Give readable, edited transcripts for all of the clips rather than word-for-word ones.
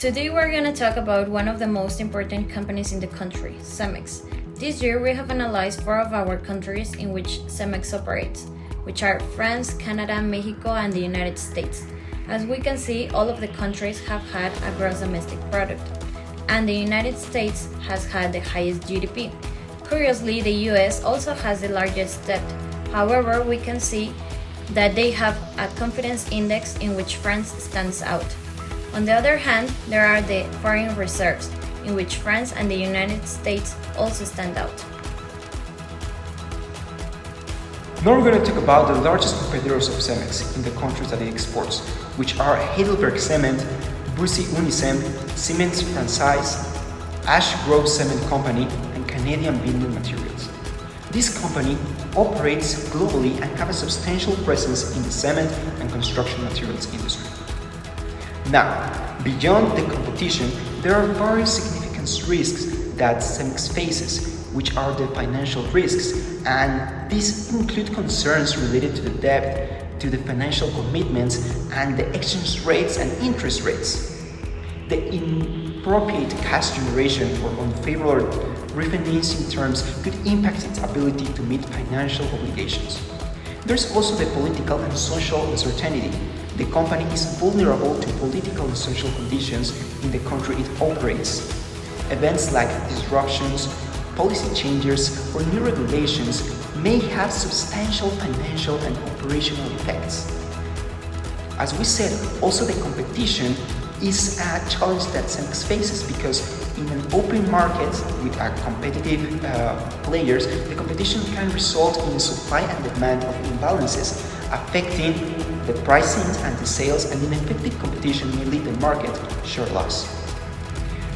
Today we're going to talk about one of the most important companies in the country, Cemex. This year we have analyzed 4 of our countries in which Cemex operates, which are France, Canada, Mexico, and the United States. As we can see, all of the countries have had a gross domestic product, and the United States has had the highest GDP. Curiously, the US also has the largest debt. However, we can see that they have a confidence index in which France stands out. On the other hand, there are the foreign reserves, in which France and the United States also stand out. Now we're going to talk about the largest competitors of Cemex in the countries that it exports, which are Heidelberg Cement, Bussy Unicem, Siemens Française, Ash Grove Cement Company, and Canadian Building Materials. This company operates globally and has a substantial presence in the cement and construction materials industry. Now, beyond the competition, there are very significant risks that Cemex faces, which are the financial risks, and these include concerns related to the debt, to the financial commitments, and the exchange rates and interest rates. The inappropriate cash generation or unfavorable refinancing terms could impact its ability to meet financial obligations. There's also the political and social uncertainty. The company is vulnerable to political and social conditions in the country it operates. Events like disruptions, policy changes, or new regulations may have substantial financial and operational effects. As we said, also the competition is a challenge that Cemex faces because in an open market with competitive players, the competition can result in supply and demand of imbalances, affecting the pricing and the sales, and ineffective competition may lead the market share loss.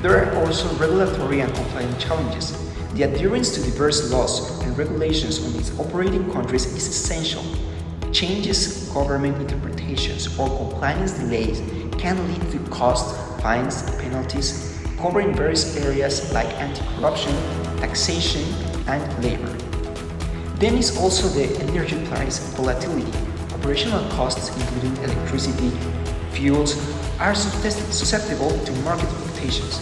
There are also regulatory and compliance challenges. The adherence to diverse laws and regulations on its operating countries is essential. Changes, government interpretations, or compliance delays can lead to costs, fines, and penalties, covering various areas like anti-corruption, taxation, and labor. Then is also the energy price volatility. Operational costs, including electricity, fuels, are susceptible to market fluctuations.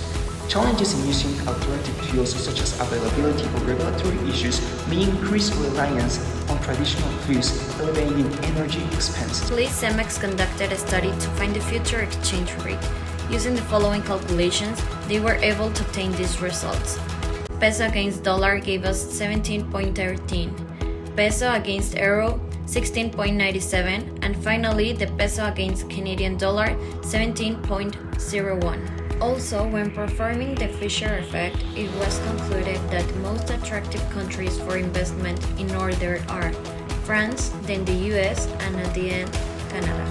Challenges in using alternative fuels such as availability or regulatory issues may increase reliance on traditional fuels, elevating energy expenses. Cemex conducted a study to find the future exchange rate. Using the following calculations, they were able to obtain these results. Peso against dollar gave us 17.13, peso against euro 16.97, and finally the peso against Canadian dollar 17.01. Also, when performing the Fisher effect, it was concluded that the most attractive countries for investment in order are France, then the US, and at the end, Canada.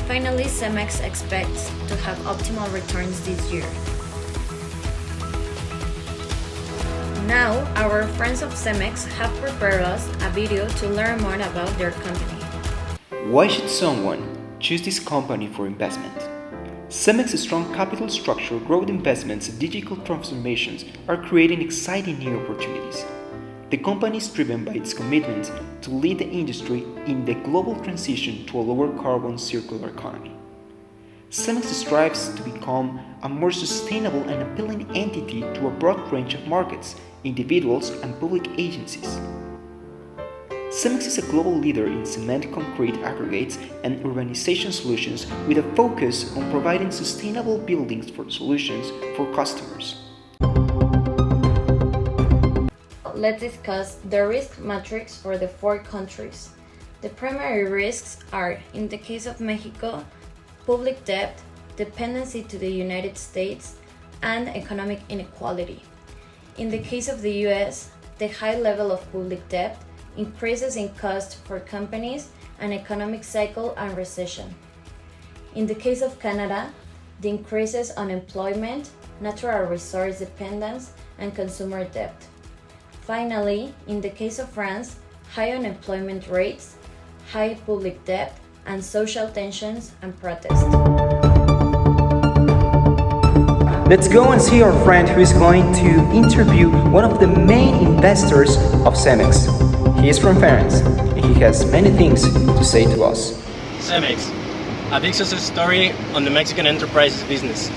Finally, Cemex expects to have optimal returns this year. Now, our friends of Cemex have prepared us a video to learn more about their company. Why should someone choose this company for investment? Cemex's strong capital structure, growth investments, and digital transformations are creating exciting new opportunities. The company is driven by its commitment to lead the industry in the global transition to a lower carbon circular economy. Cemex strives to become a more sustainable and appealing entity to a broad range of markets, individuals, and public agencies. Cemex is a global leader in cement, concrete aggregates, and urbanization solutions with a focus on providing sustainable buildings for solutions for customers. Let's discuss the risk matrix for the 4 countries. The primary risks are, in the case of Mexico, public debt, dependency to the United States, and economic inequality. In the case of the US, the high level of public debt, increases in cost for companies, and economic cycle and recession. In the case of Canada, the increases unemployment, natural resource dependence, and consumer debt. Finally, in the case of France, high unemployment rates, high public debt, and social tensions and protests. Let's go and see our friend who is going to interview one of the main investors of Cemex. He is from France and he has many things to say to us. Cemex, a big success story on the Mexican enterprises business.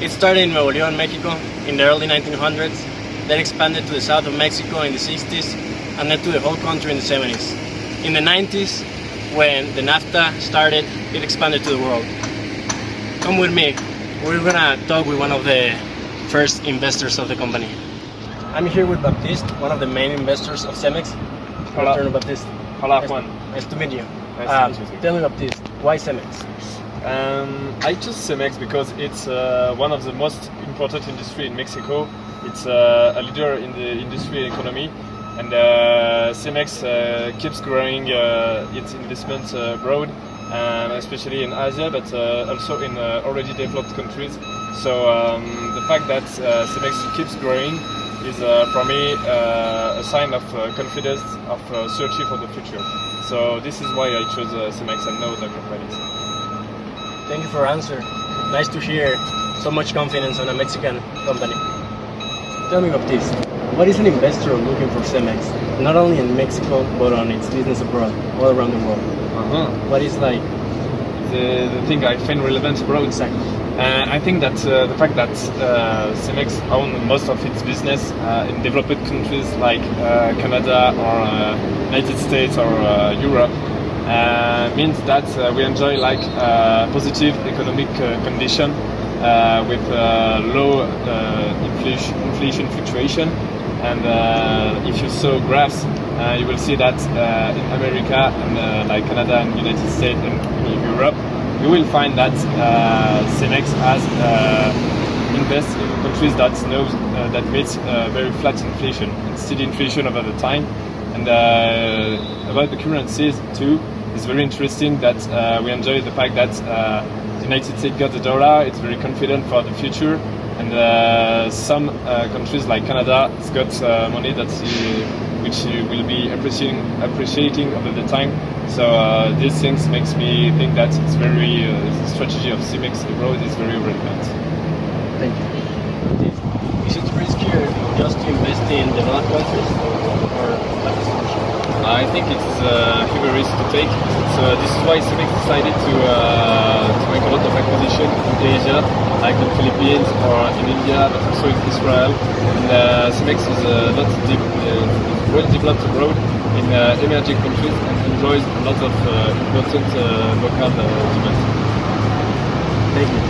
It started in Nuevo León, Mexico in the early 1900s, then expanded to the south of Mexico in the 60s, and then to the whole country in the 70s. In the 90s, when the NAFTA started, it expanded to the world. Come with me. We're gonna talk with one of the first investors of the company. I'm here with Baptiste, one of the main investors of Cemex. Hola. Good afternoon, Baptiste. Hola, Juan. Nice to meet you. Nice to meet you. Tell me, Baptiste, why Cemex? I chose Cemex because it's one of the most important industry in Mexico. It's a leader in the industry economy, and Cemex keeps growing its investments abroad, especially in Asia, but also in already developed countries. So the fact that Cemex keeps growing is for me a sign of confidence, of searching for the future. So this is why I chose Cemex and no other companies. Thank you for your answer. Nice to hear so much confidence on a Mexican company. Tell me, Baptiste, what is an investor looking for Cemex? Not only in Mexico, but on its business abroad, all around the world. What is like the thing I find relevant abroad? Exactly. I think that the fact that Cemex owns most of its business in developed countries like Canada or United States or Europe means that we enjoy like positive economic condition with low inflation fluctuation. And if you saw graphs, you will see that in America and like Canada and United States and in Europe, you will find that Cemex has invests in countries that knows that meets very flat inflation and steady inflation over the time. And about the currencies too, it's very interesting that we enjoy the fact that the United States got the dollar. It's very confident for the future, and some countries like Canada has got money that which will be appreciating over the time. So these things makes me think that it's very the strategy of Cemex abroad is very relevant. Thank you. Is it riskier just to invest in developed countries, or what is the issue? I think it's heavy risk to take. So this is why Cemex decided to make a lot of acquisition in Asia, like the Philippines or in India, but also in Israel. And Cemex is not well developed abroad in emerging countries and enjoys a lot of important local demand. Thank you.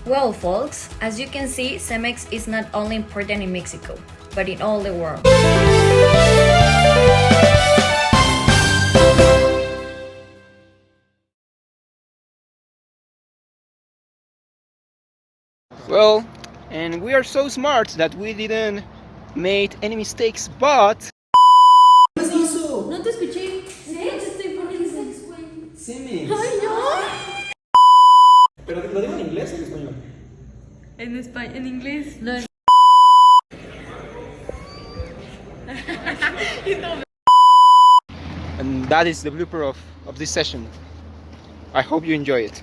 Well, folks, as you can see, Cemex is not only important in Mexico, but in all the world. Well, and we are so smart that we didn't make any mistakes, but No te escuché. ¿Sí? No te estoy poniendo. Cemex. ¡Ay, no! ¿Pero lo digo en inglés o en español? En español, en inglés. No, And that is the blooper of this session. I hope you enjoy it.